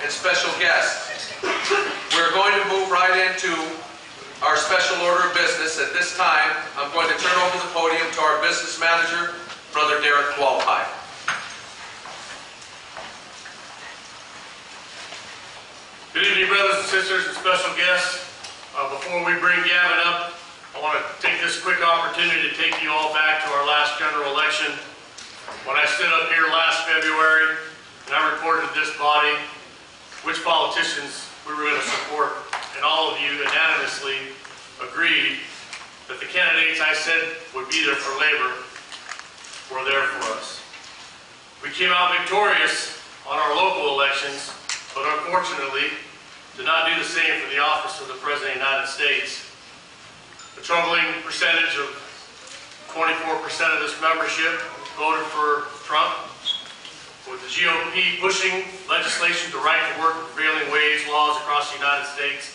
and special guests. We're going to move right into our special order of business. At this time, I'm going to turn over the podium to our business manager, Brother Derek Walpike. Good evening, brothers and sisters and special guests. Before we bring Gavin up, I want to take this quick opportunity to take you all back to our last general election. When I stood up here last February and I reported to this body which politicians we were going to support, and all of you unanimously agreed that the candidates I said would be there for labor were there for us. We came out victorious on our local elections, but unfortunately did not do the same for the office of the President of the United States. A troubling percentage of 24% of this membership voted for Trump, with the GOP pushing legislation to right to work prevailing wage laws across the United States.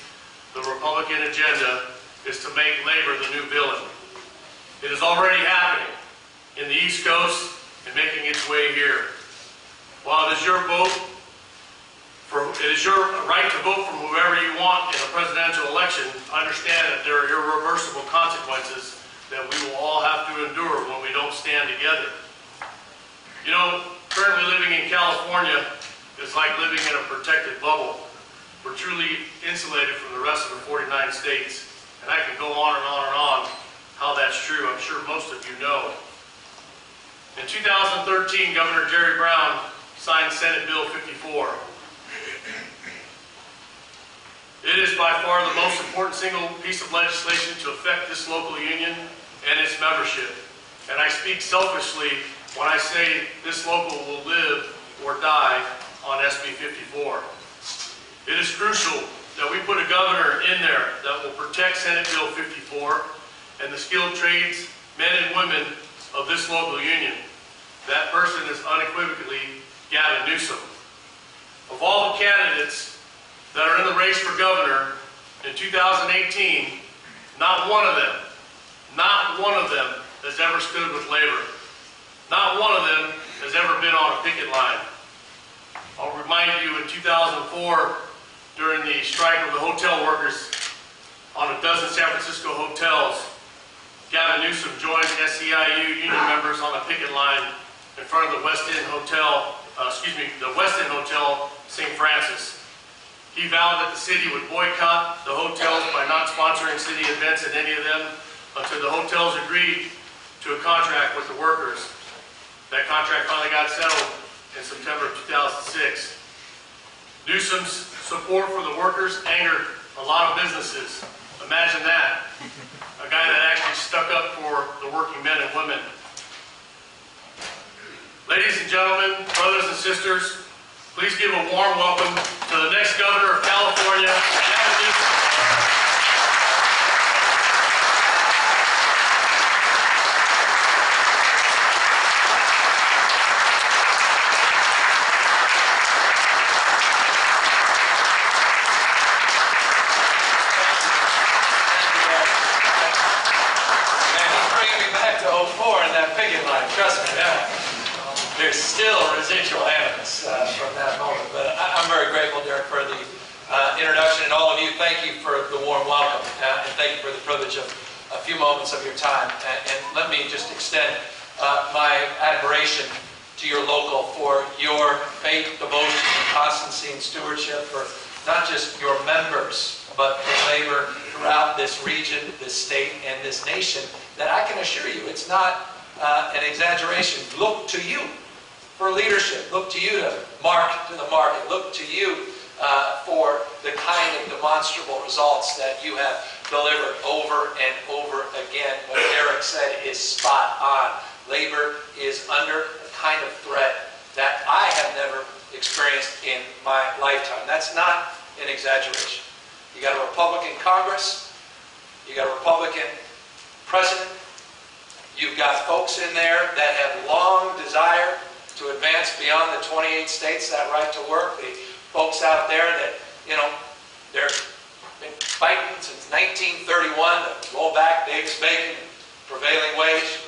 The Republican agenda is to make labor the new villain. It is already happening in the East Coast and making its way here. While it is your right to vote for whoever you want in a presidential election, understand that there are irreversible consequences that we will all have to endure when we don't stand together. You know, currently living in California is like living in a protected bubble. We're truly insulated from the rest of the 49 states. And I could go on and on and on how that's true. I'm sure most of you know. In 2013, Governor Jerry Brown signed Senate Bill 54. It is by far the most important single piece of legislation to affect this local union and its membership. And I speak selfishly when I say this local will live or die on SB 54. It is crucial that we put a governor in there that will protect Senate Bill 54 and the skilled trades, men and women of this local union. That person is unequivocally Gavin Newsom. Of all the candidates that are in the race for governor in 2018, not one of them has ever stood with labor. Not one of them has ever been on a picket line. I'll remind you, in 2004, during the strike of the hotel workers on a dozen San Francisco hotels, Gavin Newsom joined SEIU union members on a picket line in front of the West End Hotel, St. Francis. He vowed that the city would boycott the hotels by not sponsoring city events at any of them until the hotels agreed to a contract with the workers. That contract finally got settled in September of 2006. Newsom's support for the workers angered a lot of businesses. Imagine that. A guy that actually stuck up for the working men and women. Ladies and gentlemen, brothers and sisters, please give a warm welcome to the next governor of California, Gavin Newsom. There's still residual evidence from that moment, but I'm very grateful, Derek, for the introduction, and all of you, thank you for the warm welcome, and thank you for the privilege of a few moments of your time. And let me just extend my admiration to your local for your faith, devotion, and constancy and stewardship for not just your members, but for labor throughout this region, this state, and this nation, that I can assure you, it's not an exaggeration. Look to you for leadership. Look to you to mark to the market. Look to you for the kind of demonstrable results that you have delivered over and over again. What Derek said is spot on. Labor is under a kind of threat that I have never experienced in my lifetime. That's not an exaggeration. You got a Republican Congress, you got a Republican President, you've got folks in there that have long desired to advance beyond the 28 states, that right to work. The folks out there that, you know, they're been fighting since 1931 to roll back Davis Bacon and prevailing wage.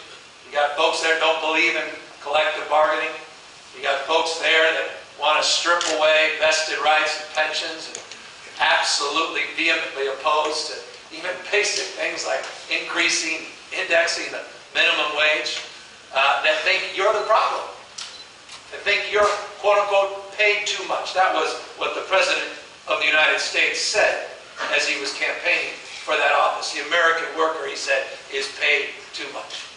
You got folks there that don't believe in collective bargaining. You got folks there that want to strip away vested rights and pensions, and absolutely vehemently opposed to even basic things like increasing, indexing the minimum wage, that think you're the problem. That think you're, quote unquote, paid too much. That was what the President of the United States said as he was campaigning for that office. The American worker, he said, is paid too much.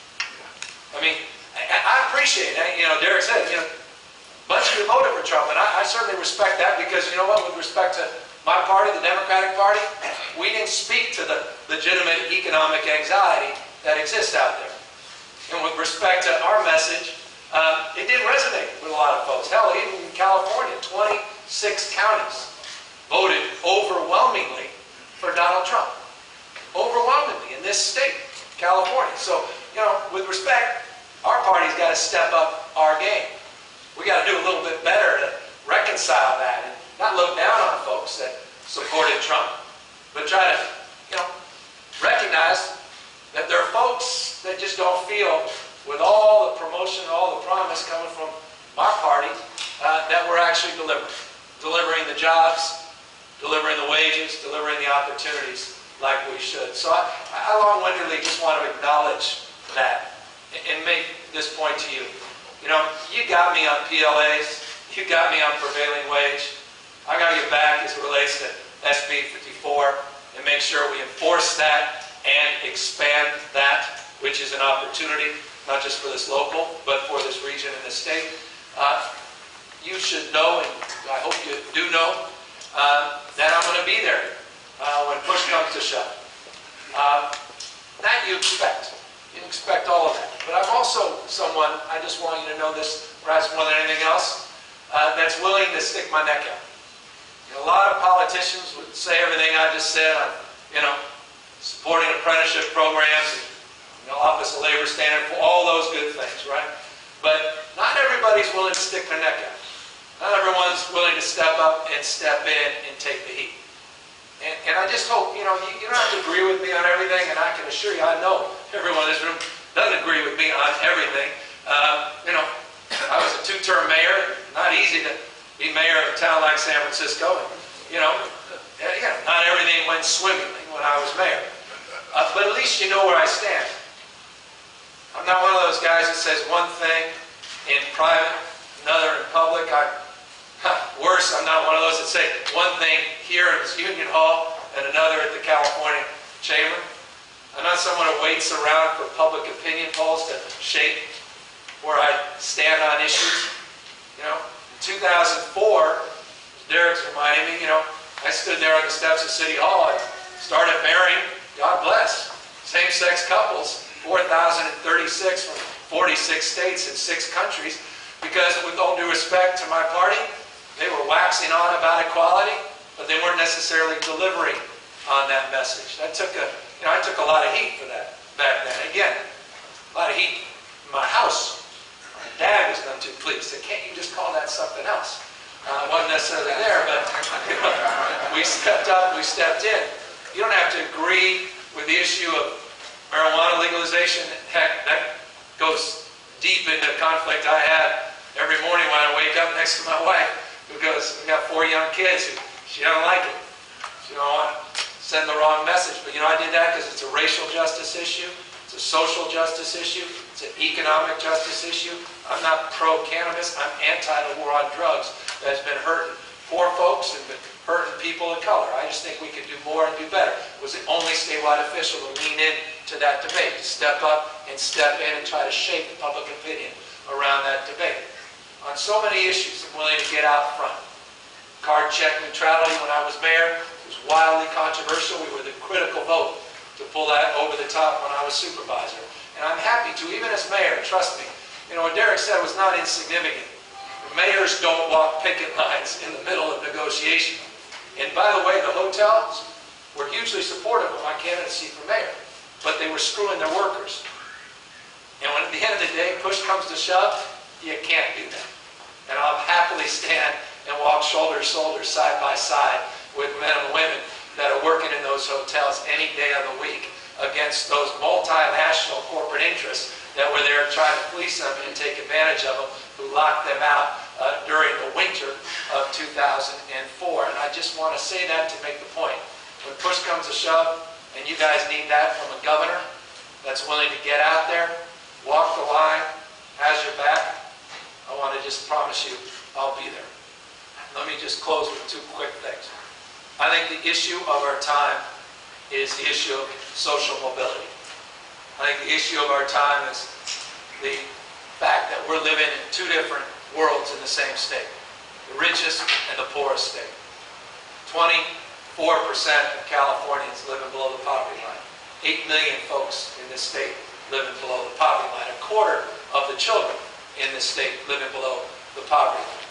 I mean, I appreciate it. You know, Derek said, you know, bunch of you voted for Trump, and I certainly respect that because, you know what, with respect to my party, the Democratic Party, we didn't speak to the legitimate economic anxiety that exists out there. And with respect to our message, it didn't resonate with a lot of folks. Hell, even in California, 26 counties voted overwhelmingly for Donald Trump. Overwhelmingly in this state, California. So, you know, with respect, our party's got to step up our game. We got to do a little bit better to reconcile that and not look down on folks that supported Trump, but try to, you know, recognize that there are folks that just don't feel, with all the promotion, all the promise coming from our party, that we're actually delivering the jobs, delivering the wages, delivering the opportunities like we should. So I long-windedly just want to acknowledge that and make this point to you. You know, you got me on PLAs, you got me on prevailing wage. I got to get back as it relates to SB 54 and make sure we enforce that and expand that, which is an opportunity, not just for this local, but for this region and this state. You should know, and I hope you do know, that I'm going to be there when push comes to shove. That you expect. You expect all of that. But I'm also someone, I just want you to know this, perhaps more than anything else, that's willing to stick my neck out. You know, a lot of politicians would say everything I just said on, you know, supporting apprenticeship programs, and, you know, Office of Labor Standard, for all those good things, right? But not everybody's willing to stick their neck out. Not everyone's willing to step up and step in and take the heat. And I just hope, you know, you don't have to agree with me on everything, and I can assure you, I know everyone in this room doesn't agree with me on everything. You know, I was a two-term mayor. Not easy to be mayor of a town like San Francisco. And, you know, not everything went swimmingly when I was mayor. But at least you know where I stand. I'm not one of those guys that says one thing in private, another in public. Worse, I'm not one of those that say one thing here in this Union Hall and another at the California Chamber. I'm not someone who waits around for public opinion polls to shape where I stand on issues. You know, in 2004, Derek's reminding me, you know, I stood there on the steps of City Hall and started marrying, God bless, same-sex couples, 4,036 from 46 states and 6 countries, because with all due respect to my party, they were waxing on about equality, but they weren't necessarily delivering on that message. That took I took a lot of heat for that back then. Again, a lot of heat in my house. My dad was none too pleased. Said, "Can't you just call that something else?" I wasn't necessarily there, but you know, we stepped up, we stepped in. You don't have to agree with the issue of marijuana legalization. Heck, that goes deep into conflict I have every morning when I wake up next to my wife, because we got 4 young kids who she doesn't like it. She don't want to send the wrong message. But you know, I did that because it's a racial justice issue, it's a social justice issue, it's an economic justice issue. I'm not pro-cannabis, I'm anti the war on drugs that's been hurting poor folks and been hurting people of color. I just think we could do more and do better. It was the only statewide official to lean in to that debate, to step up and step in and try to shape public opinion around that debate. On so many issues, I'm willing to get out front. Card check neutrality when I was mayor was wildly controversial. We were the critical vote to pull that over the top when I was supervisor. And I'm happy to, even as mayor, trust me. You know, what Derek said was not insignificant. Mayors don't walk picket lines in the middle of negotiation. And by the way, the hotels were hugely supportive of my candidacy for mayor, but they were screwing their workers. And when at the end of the day, push comes to shove, you can't do that. And I'll happily stand and walk shoulder to shoulder, side by side with men and women that are working in those hotels any day of the week against those multinational corporate interests that were there trying to fleece them and take advantage of them, who locked them out during the winter of 2004. And I just want to say that to make the point. When push comes to shove, and you guys need that from a governor that's willing to get out there, walk the line, has your back, I want to just promise you I'll be there. Let me just close with two quick things. I think the issue of our time is the issue of social mobility. I think the issue of our time is the fact that we're living in two different worlds in the same state. The richest and the poorest state. 24% of Californians living below the poverty line. 8 million folks in this state living below the poverty line. A quarter of the children in this state living below the poverty line.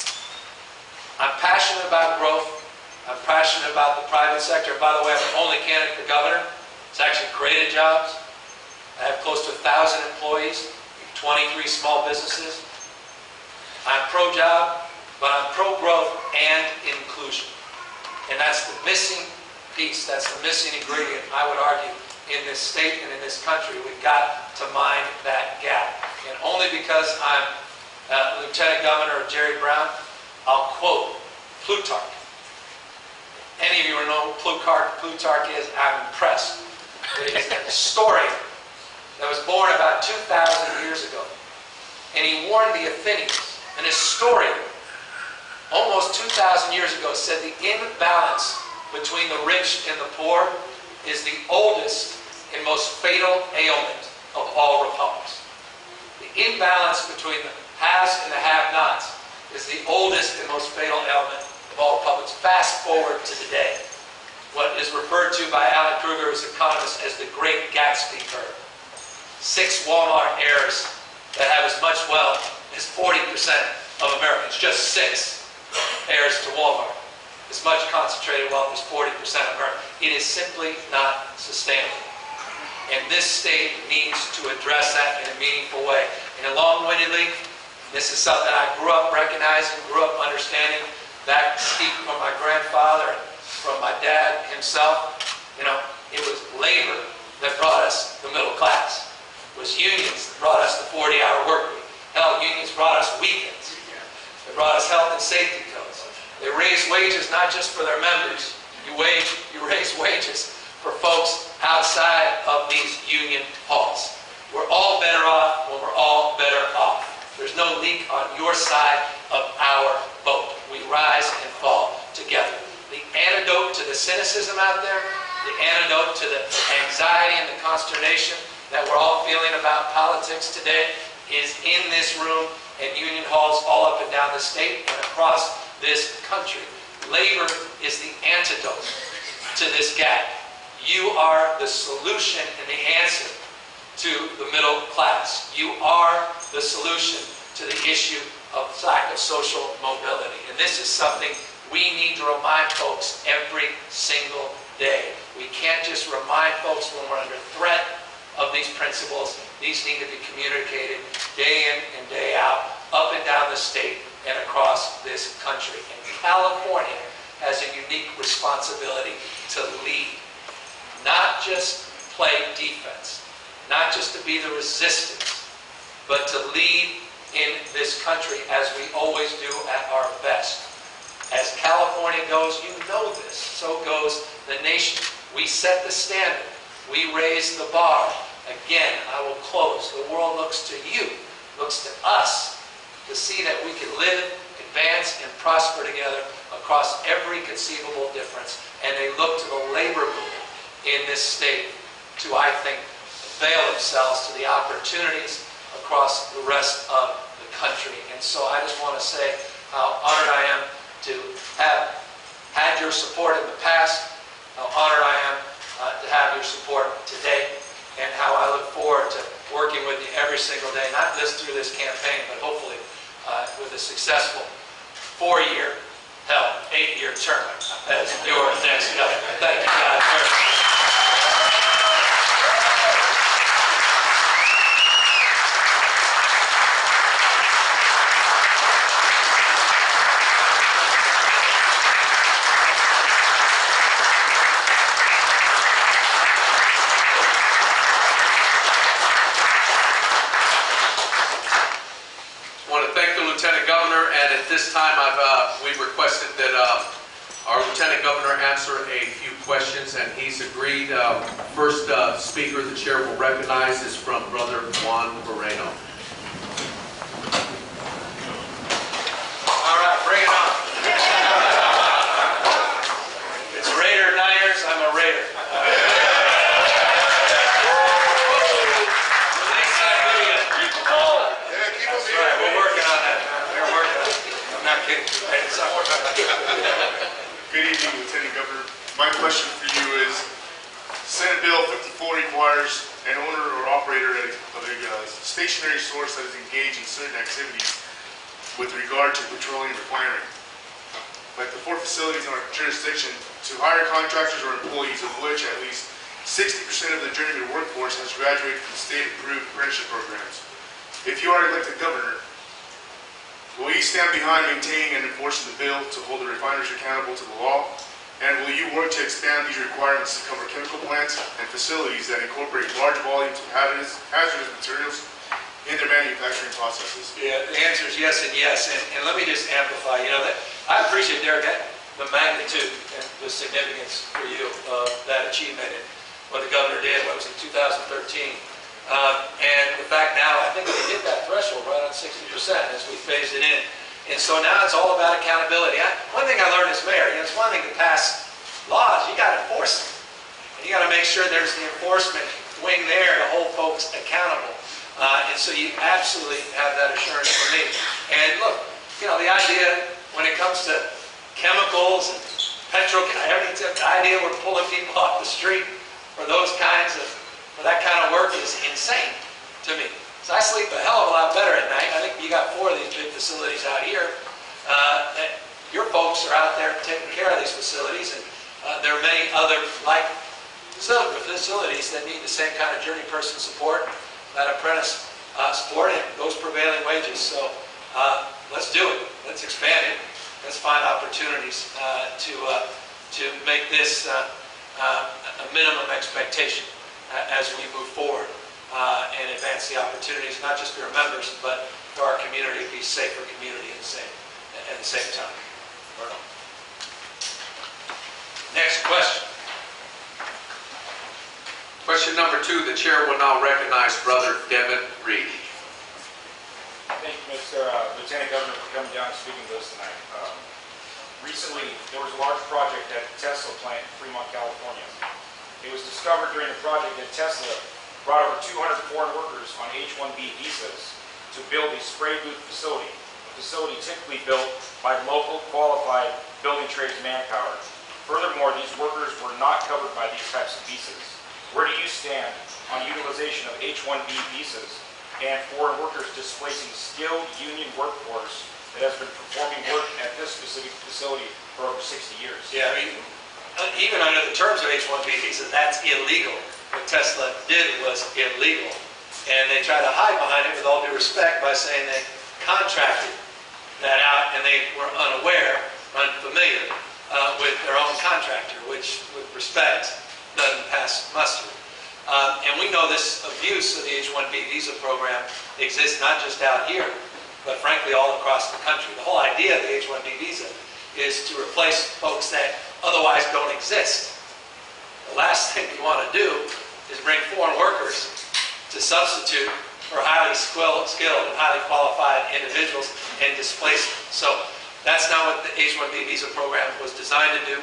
I'm passionate about growth. I'm passionate about the private sector. By the way, I'm the only candidate for governor. It's actually created jobs. I have close to 1,000 employees, 23 small businesses. I'm pro-job, but I'm pro-growth and inclusion. And that's the missing piece, that's the missing ingredient, I would argue, in this state and in this country. We've got to mind that gap. And only because I'm Lieutenant Governor of Jerry Brown, I'll quote Plutarch. Any of you who know who Plutarch is, I'm impressed. He's a historian that was born about 2,000 years ago. And he warned the Athenians, an historian, almost 2,000 years ago, said the imbalance between the rich and the poor is the oldest and most fatal ailment of all republics. The imbalance between the haves and the have-nots is the oldest and most fatal ailment of all republics. Fast forward to today, what is referred to by Alan Kruger as economists as the Great Gatsby curve. 6 Walmart heirs that have as much wealth as 40% of Americans. Just 6 heirs to Walmart. As much concentrated wealth as 40% of America. It is simply not sustainable. And this state needs to address that in a meaningful way. And long-windedly, this is something I grew up recognizing, grew up understanding, that speak from my grandfather and from my dad himself. You know, it was labor that brought us the middle class. It was unions that brought us the 40-hour work week. Hell, unions brought us weekends. They brought us health and safety codes. They raised wages not just for their members. You raise wages for folks outside of these union halls. We're all better off when we're all better off. There's no leak on your side of our boat. We rise and fall together. The antidote to the cynicism out there, the antidote to the anxiety and the consternation that we're all feeling about politics today is in this room and union halls all up and down the state and across this country. Labor is the antidote to this gap. You are the solution and the answer to the middle class. You are the solution to the issue of lack of social mobility. And this is something we need to remind folks every single day. We can't just remind folks when we're under threat of these principles. These need to be communicated day in and day out, up and down the state and across this country. And California has a unique responsibility to lead, not just play defense, not just to be the resistance, but to lead in this country as we always do at our best. As California goes, you know this, so goes the nation. We set the standard. We raise the bar. Again, I will close. The world looks to you, looks to us, to see that we can live, advance, and prosper together across every conceivable difference. And they look to the labor movement in this state to, I think, avail themselves to the opportunities across the rest of the country. And so I just want to say how honored I am to have had your support in the past, how honored I am to have your support today, and how I look forward to working with you every single day, not just through this campaign, but hopefully with a successful 4-year, hell, 8-year term as your next governor. Thank you, guys, very much. this time, we've requested that our Lieutenant Governor answer a few questions, and he's agreed. First speaker the chair will recognize is from Brother Juan Moreno. All right, bring it on. It's Raider Niners, I'm a Raider. That's right, we're working on that. We're working on it. I'm not kidding. It's not working on that. Good evening, Lieutenant Governor. My question for you is, Senate Bill 54 requires an owner or operator of a stationary source that is engaged in certain activities with regard to petroleum refinery. Like the 4 facilities in our jurisdiction to hire contractors or employees, of which at least 60% of the journeyman workforce has graduated from state-approved apprenticeship programs. If you are elected governor, will you stand behind maintaining and enforcing the bill to hold the refiners accountable to the law? And will you work to expand these requirements to cover chemical plants and facilities that incorporate large volumes of hazardous materials in their manufacturing processes? Yeah, the answer is yes and yes. And let me just amplify, that I appreciate, Derek, the magnitude and the significance for you of that achievement and what the governor did, what was in 2013. And the fact now, I think they hit that threshold right on 60% as we phased it in. And so now it's all about accountability. One thing I learned as mayor, it's one thing to pass laws, you got to enforce them. And you got to make sure there's the enforcement wing there to hold folks accountable. And so you absolutely have that assurance from me. And look, the idea when it comes to chemicals and the idea we're pulling people off the street for those kinds of for that kind of work is insane to me. So I sleep a hell of a lot better at night. I think you got 4 of these big facilities out here. Your folks are out there taking care of these facilities, and there are many other like facilities that need the same kind of journey person support, that apprentice support, and those prevailing wages. So let's do it. Let's expand it. Let's find opportunities to make this a minimum expectation as we move forward and advance the opportunities, not just for our members, but for our community to be a safer community at the same time. Next question. Question number 2, the chair will now recognize Brother Gavin Reed. Thank you, Mr. Lieutenant Governor, for coming down and speaking to us tonight. Recently, there was a large project at the Tesla plant in Fremont, California. It was discovered during the project that Tesla brought over 200 foreign workers on H-1B visas to build a spray booth facility, a facility typically built by local qualified building trades manpower. Furthermore, these workers were not covered by these types of visas. Where do you stand on utilization of H-1B visas and foreign workers displacing skilled union workforce that has been performing work at this specific facility for over 60 years? Yeah, even under the terms of H-1B visas, that's illegal. What Tesla did was illegal. And they try to hide behind it, with all due respect, by saying they contracted that out and they were unfamiliar with their own contractor, which, with respect, doesn't pass muster. And we know this abuse of the H-1B visa program exists not just out here, but frankly all across the country. The whole idea of the H-1B visa is to replace folks that otherwise don't exist. The last thing we want to do is bring foreign workers to substitute for highly skilled and highly qualified individuals and displace them. So that's not what the H-1B visa program was designed to do.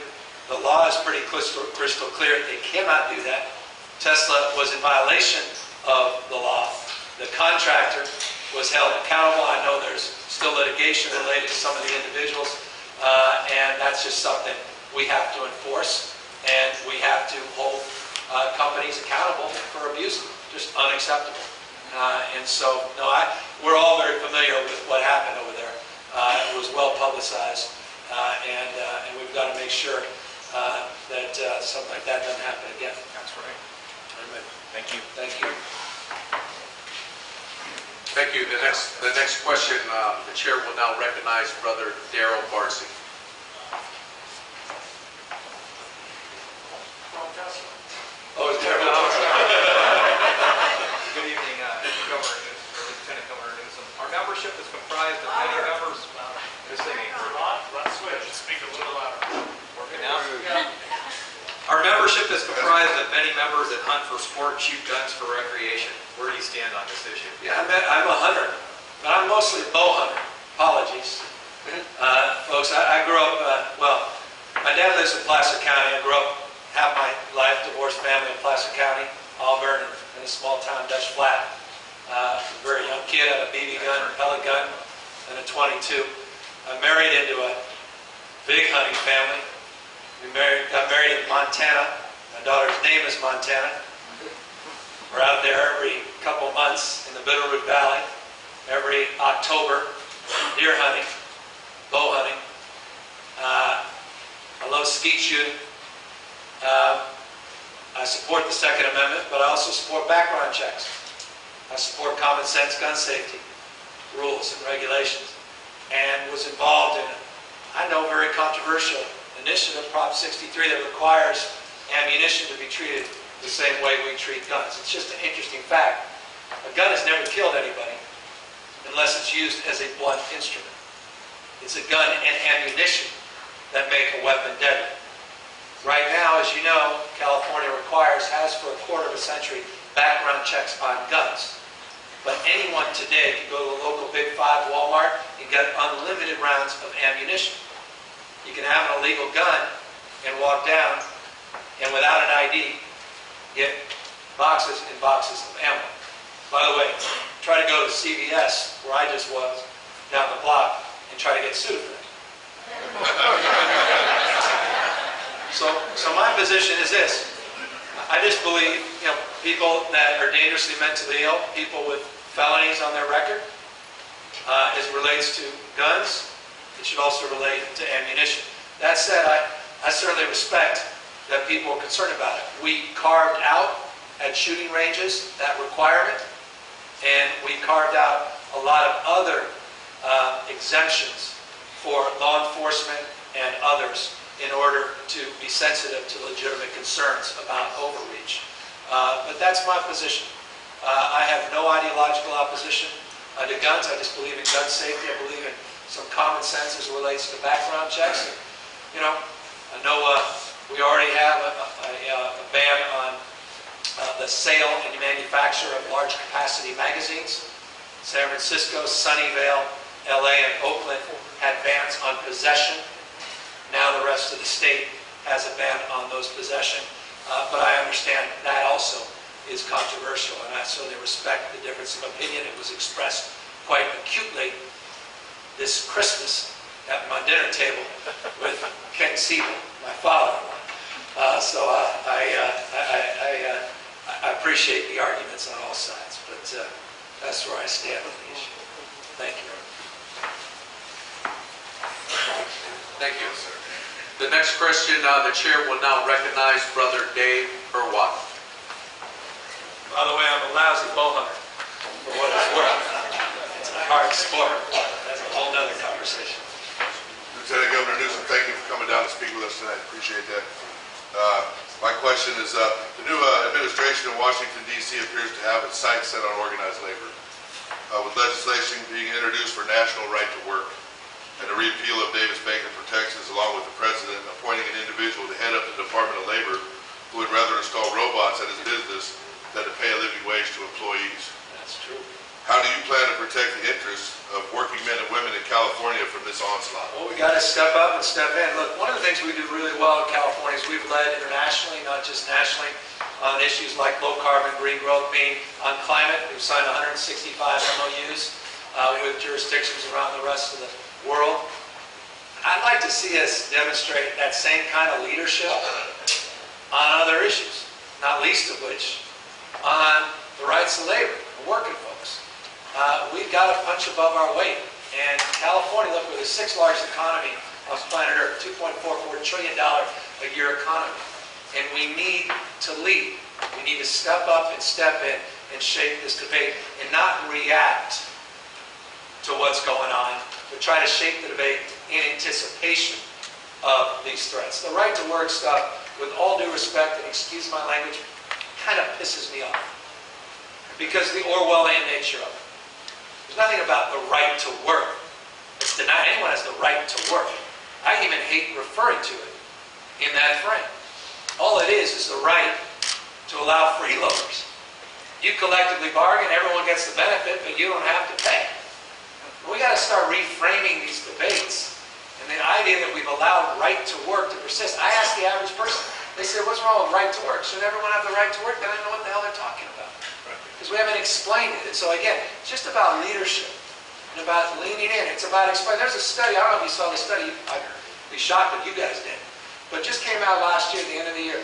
The law is pretty crystal clear. They cannot do that. Tesla was in violation of the law. The contractor was held accountable. I know there's still litigation related to some of the individuals, and that's just something we have to enforce, and we have to hold companies accountable for abusing them. Just unacceptable. And so, no, we're all very familiar with what happened over there. It was well publicized, and we've got to make sure that something like that doesn't happen again. That's right. Amen. Thank you. Thank you. Thank you. The next question, the chair will now recognize Brother Darrell Barcy. Oh, it's Darrell. Good evening, Governor Newsom, or Lieutenant Governor Newsom. Our membership is comprised of many members who say a little louder. Our membership is comprised of many members that hunt for sport and shoot guns for recreation. Where do you stand on this issue? Yeah, I'm a hunter, but I'm mostly a bow hunter. Apologies. Folks, I grew up, well, my dad lives in Placer County. I grew up half my life, divorced family in Placer County, Auburn, in a small town, Dutch Flat. A very young kid, had a BB gun, a pellet gun, and a .22. I married into a big hunting family. Got married in Montana. My daughter's name is Montana. We're out there every couple months in the Bitterroot Valley. Every October, deer hunting, bow hunting. I love skeet shooting. I support the Second Amendment, but I also support background checks. I support common sense gun safety rules and regulations, and was involved in I know, very controversial initiative, Prop 63, that requires ammunition to be treated the same way we treat guns. It's just an interesting fact. A gun has never killed anybody unless it's used as a blunt instrument. It's a gun and ammunition that make a weapon deadly. Right now, as you know, California has for a quarter of a century background checks on guns. But anyone today can go to a local Big 5 Walmart and get unlimited rounds of ammunition. You can have an illegal gun and walk down and without an ID get boxes and boxes of ammo. By the way, try to go to CVS, where I just was, down the block, and try to get sued for that. So my position is this. I just believe, people that are dangerously mentally ill, people with felonies on their record, as it relates to guns, it should also relate to ammunition. That said, I certainly respect that people are concerned about it. We carved out at shooting ranges that requirement, and we carved out a lot of other exemptions for law enforcement and others in order to be sensitive to legitimate concerns about overreach. But that's my position. I have no ideological opposition to guns. I just believe in gun safety. I believe in some common sense as it relates to background checks. I know we already have a ban on the sale and manufacture of large capacity magazines. San Francisco, Sunnyvale, LA, and Oakland had bans on possession. Now the rest of the state has a ban on those possession. But I understand that also is controversial, and I certainly respect the difference of opinion. It was expressed quite acutely this Christmas at my dinner table with Ken Siebel, my father-in-law. So I appreciate the arguments on all sides, but that's where I stand on the issue. Thank you. Thank you, sir. The next question, the chair will now recognize Brother Dave Hurwat. By the way, I'm a lousy bow hunter, for what it's worth. It's a hard sport. That's a whole other conversation. Lieutenant Governor Newsom, thank you for coming down to speak with us tonight. Appreciate that. My question is, the new administration in Washington, D.C. appears to have its sights set on organized labor, with legislation being introduced for national right to work and a repeal of Davis-Bacon protections, along with the president appointing an individual to head up the Department of Labor who would rather install robots at his business than to pay a living wage to employees. That's true. How do you plan to protect the interests of working men and women in California from this onslaught? Well, we got to step up and step in. Look, one of the things we do really well in California is we've led internationally, not just nationally, on issues like low carbon, green growth, being on climate. We've signed 165 MOUs with jurisdictions around the rest of the world. I'd like to see us demonstrate that same kind of leadership on other issues, not least of which on the rights of labor, the working folks. We've got to punch above our weight. And California, look, we're the 6th largest economy on planet Earth, $2.44 trillion a year economy. And we need to lead. We need to step up and step in and shape this debate and not react to what's going on, but try to shape the debate in anticipation of these threats. The right to work stuff, with all due respect, and excuse my language, kind of pisses me off. Because of the Orwellian nature of it. There's nothing about the right to work. It's denied. Anyone has the right to work. I even hate referring to it in that frame. All it is the right to allow freeloaders. You collectively bargain, everyone gets the benefit, but you don't have to pay. We got to start reframing these debates, and the idea that we've allowed right to work to persist. I ask the average person, they say, what's wrong with right to work? Should everyone have the right to work? They don't know what the hell they're talking about. Because we haven't explained it. And so again, it's just about leadership and about leaning in. It's about explaining. There's a study, I don't know if you saw the study, I'd be shocked if you guys did, but it just came out last year at the end of the year.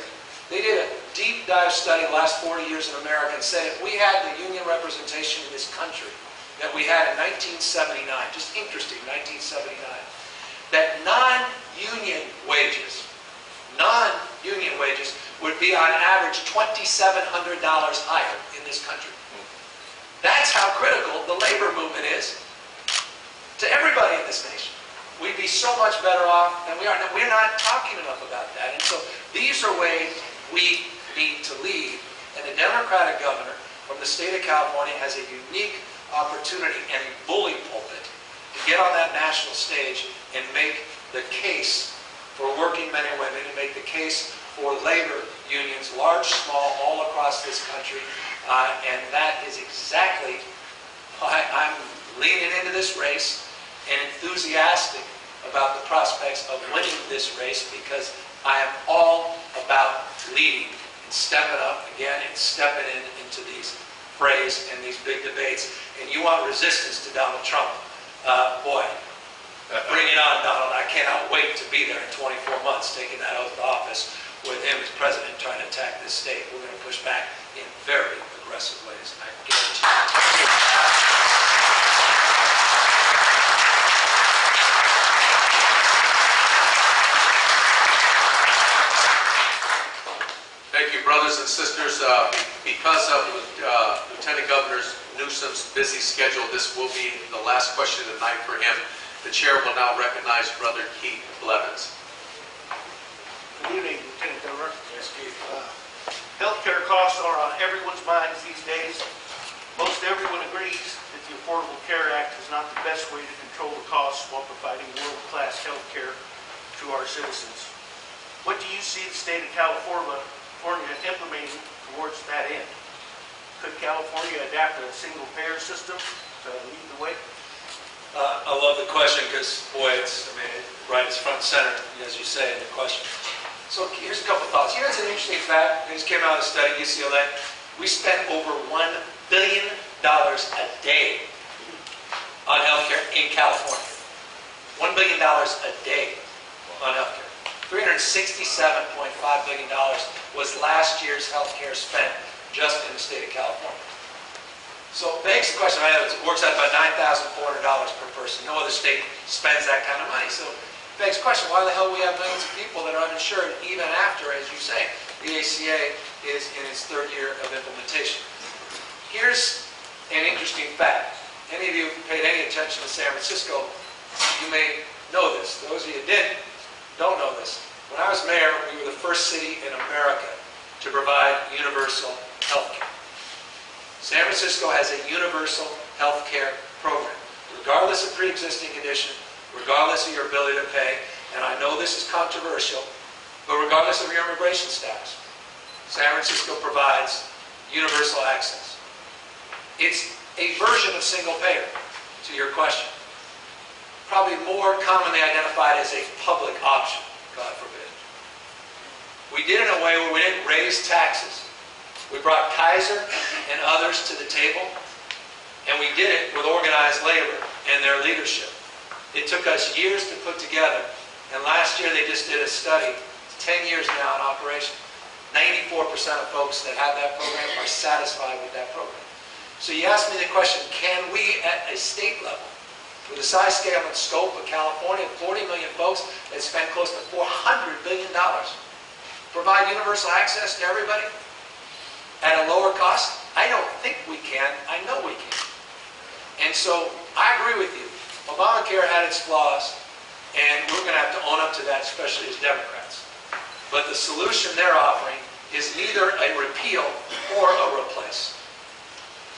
They did a deep dive study the last 40 years in America and said if we had the union representation in this country that we had in 1979, just interesting, 1979, that non-union wages would be on average $2,700 higher in this country. That's how critical the labor movement is to everybody in this nation. We'd be so much better off than we are. Now, we're not talking enough about that. And so these are ways we need to lead. And the Democratic governor from the state of California has a unique opportunity and a bully pulpit to get on that national stage and make the case for working men and women, and make the case for labor unions, large, small, all across this country. And that is exactly why I'm leaning into this race and enthusiastic about the prospects of winning this race, because I am all about leading and stepping up again and stepping into these frays and these big debates. And you want resistance to Donald Trump. Boy, bring it on, Donald. I cannot wait to be there in 24 months taking that oath of office with him as president trying to attack this state. We're going to push back in very aggressive ways, I guarantee you. Thank you, brothers and sisters. Because of Lieutenant Governor Newsom's busy schedule, this will be the last question of the night for him. The chair will now recognize Brother Keith Blevins. Good evening, Lieutenant Governor. Yes, Keith. Healthcare costs are on everyone's minds these days. Most everyone agrees that the Affordable Care Act is not the best way to control the costs while providing world-class health care to our citizens. What do you see the state of California implementing towards that end? Could California adapt a single-payer system to lead the way? I love the question because, boy, it's right, it's front and center, as you say in the question. So here's a couple thoughts. You know, it's an interesting fact. This came out of a study at UCLA. We spend over $1 billion a day on healthcare in California. $1 billion a day on healthcare. $367.5 billion was last year's healthcare spent just in the state of California. So it begs the question, it works out about $9,400 per person. No other state spends that kind of money. So it begs the question, why the hell do we have millions of people that are uninsured even after, as you say, the ACA is in its third year of implementation? Here's an interesting fact. Any of you who paid any attention to San Francisco, you may know this. Those of you who didn't, don't know this. When I was mayor, we were the first city in America to provide universal health care. San Francisco has a universal health care program, regardless of pre-existing condition, regardless of your ability to pay, and I know this is controversial, but regardless of your immigration status, San Francisco provides universal access. It's a version of single payer, to your question. Probably more commonly identified as a public option, God forbid. We did it in a way where we didn't raise taxes. We brought Kaiser and others to the table, and we did it with organized labor and their leadership. It took us years to put together, and last year they just did a study, 10 years now in operation. 94% of folks that have that program are satisfied with that program. So you asked me the question, can we at a state level, with the size, scale, and scope of California, 40 million folks that spend close to $400 billion, provide universal access to everybody at a lower cost? I don't think we can. I know we can. And so I agree with you. Obamacare had its flaws, and we're going to have to own up to that, especially as Democrats. But the solution they're offering is neither a repeal or a replace.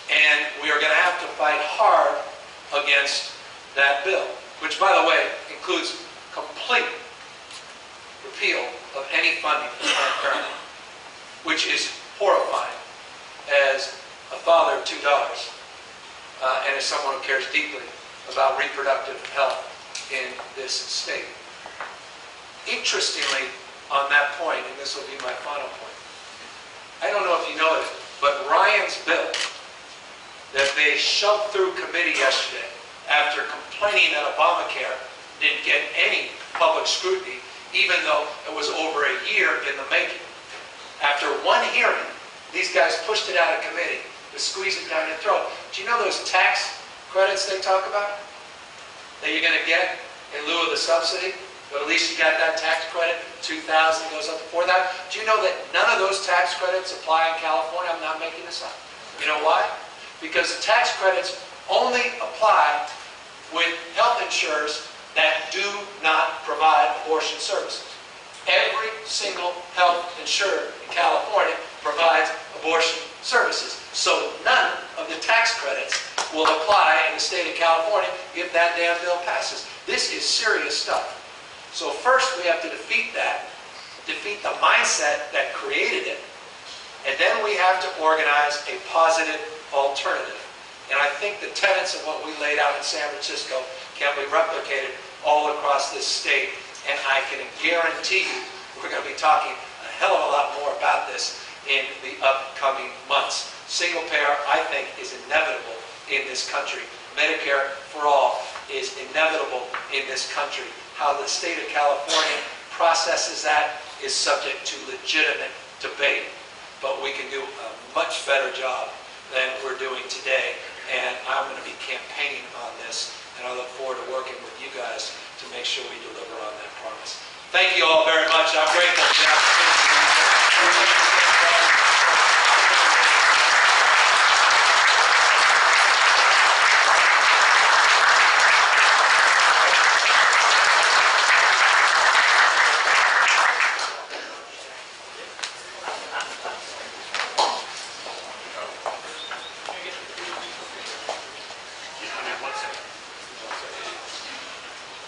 And we are going to have to fight hard against that bill, which, by the way, includes complete repeal of any funding for Planned Parenthood, which is horrifying as a father of 2 daughters and as someone who cares deeply about reproductive health in this state. Interestingly, on that point, and this will be my final point, I don't know if you know it, but Ryan's bill that they shoved through committee yesterday after complaining that Obamacare didn't get any public scrutiny, even though it was over a year in the making. After one hearing, these guys pushed it out of committee to squeeze it down your throat. Do you know those tax credits they talk about that you're going to get in lieu of the subsidy? But at least you got that tax credit, $2,000 goes up to $4,000. Do you know that none of those tax credits apply in California? I'm not making this up. You know why? Because the tax credits only apply with health insurers that do not provide abortion services. Every single health insurer in California provides abortion services. So none of the tax credits will apply in the state of California if that damn bill passes. This is serious stuff. So first we have to defeat the mindset that created it, and then we have to organize a positive alternative. And I think the tenets of what we laid out in San Francisco can be replicated all across this state, and I can guarantee you we're going to be talking a hell of a lot more about this in the upcoming months. Single payer, I think, is inevitable in this country. Medicare for all is inevitable in this country. How the state of California processes that is subject to legitimate debate. But we can do a much better job than we're doing today. And I'm going to be campaigning on this. And I look forward to working with you guys to make sure we deliver on that promise. Thank you all very much. I'm grateful for the opportunity.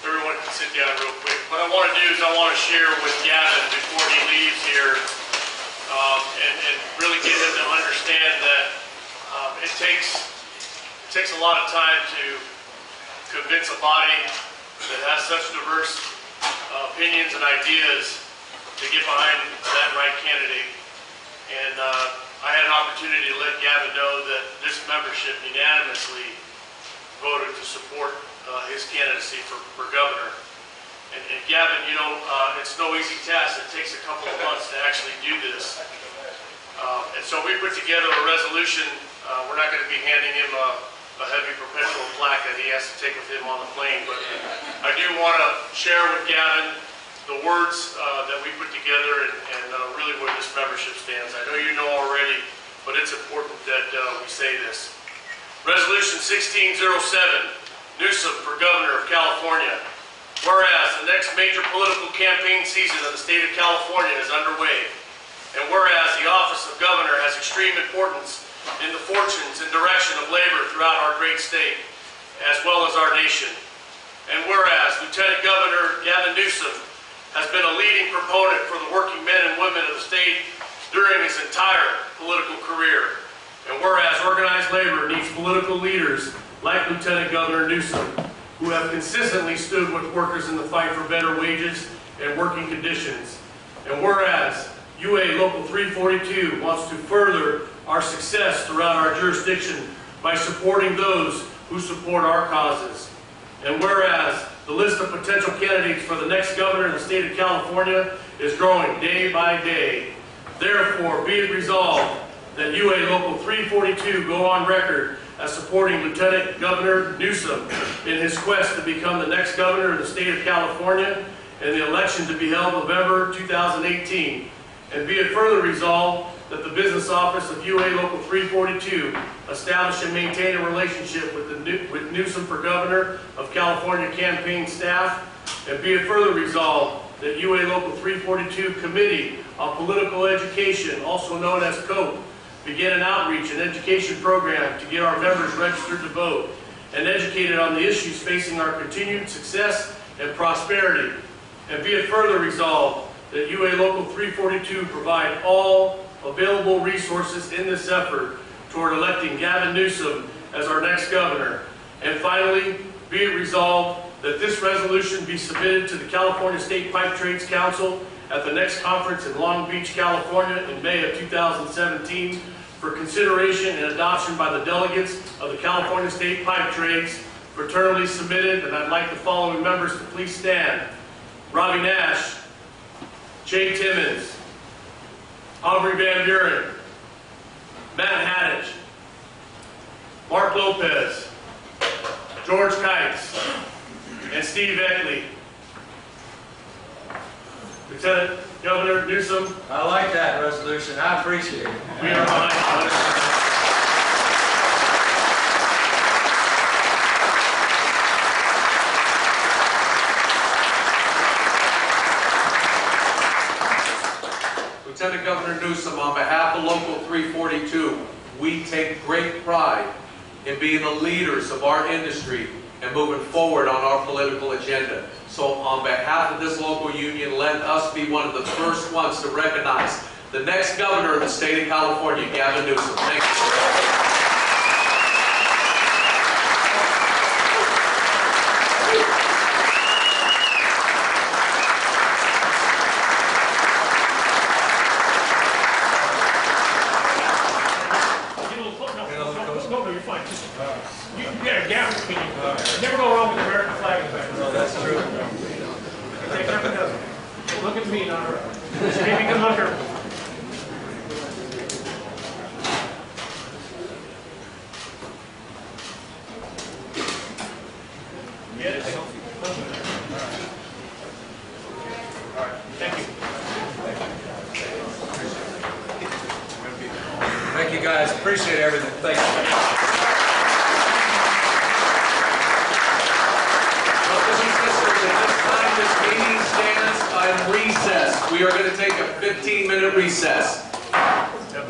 Everyone can sit down real quick. What I want to do is I want to share with Gavin before he leaves here and really get him to understand that it takes a lot of time to convince a body that has such diverse opinions and ideas to get behind that right candidate. And I had an opportunity to let Gavin know that this membership unanimously voted to support his candidacy for governor. And Gavin, you know, it's no easy task. It takes a couple of months to actually do this. And so we put together a resolution. We're not going to be handing him a heavy perpetual plaque that he has to take with him on the plane, but I do want to share with Gavin the words that we put together and really where this membership stands. I know you know already, but it's important that we say this. Resolution 1607, Newsom for Governor of California. Whereas the next major political campaign season of the state of California is underway, and whereas the office of governor has extreme importance in the fortunes and direction of labor throughout our great state, as well as our nation, and whereas Lieutenant Governor Gavin Newsom has been a leading proponent for the working men and women of the state during his entire political career, and whereas organized labor needs political leaders like Lieutenant Governor Newsom, who have consistently stood with workers in the fight for better wages and working conditions. And whereas UA Local 342 wants to further our success throughout our jurisdiction by supporting those who support our causes. And whereas the list of potential candidates for the next governor in the state of California is growing day by day. Therefore, be it resolved that UA Local 342 go on record as supporting Lieutenant Governor Newsom in his quest to become the next governor of the state of California in the election to be held November 2018. And be it further resolved that the business office of UA Local 342 establish and maintain a relationship with Newsom for Governor of California campaign staff. And be it further resolved that UA Local 342 Committee on Political Education, also known as COPE, begin an outreach and education program to get our members registered to vote and educated on the issues facing our continued success and prosperity. And be it further resolved that UA Local 342 provide all available resources in this effort toward electing Gavin Newsom as our next governor. And finally, be it resolved that this resolution be submitted to the California State Pipe Trades Council at the next conference in Long Beach, California in May of 2017 for consideration and adoption by the delegates of the California State Pipe Trades, fraternally submitted, and I'd like the following members to please stand. Robbie Nash, Jay Timmons, Aubrey Van Buren, Matt Haddich, Mark Lopez, George Kites, and Steve Eckley. Lieutenant Governor Newsom, I like that resolution. I appreciate it. we are behind you. Lieutenant Governor Newsom, on behalf of Local 342, we take great pride in being the leaders of our industry and moving forward on our political agenda. So on behalf of this local union, let us be one of the first ones to recognize the next governor of the state of California, Gavin Newsom. Thank you. No, you're fine. Just, you got a gap between you. Never go wrong with the American flag in the back. No, that's true. Take half a dozen. Look at me, not her. Maybe good luck her. Yes. All right. Thank you. Thank you, guys. Appreciate everything. Thank you. Brothers and sisters, at this time, this meeting stands on recess. We are going to take a 15-minute recess. Yep.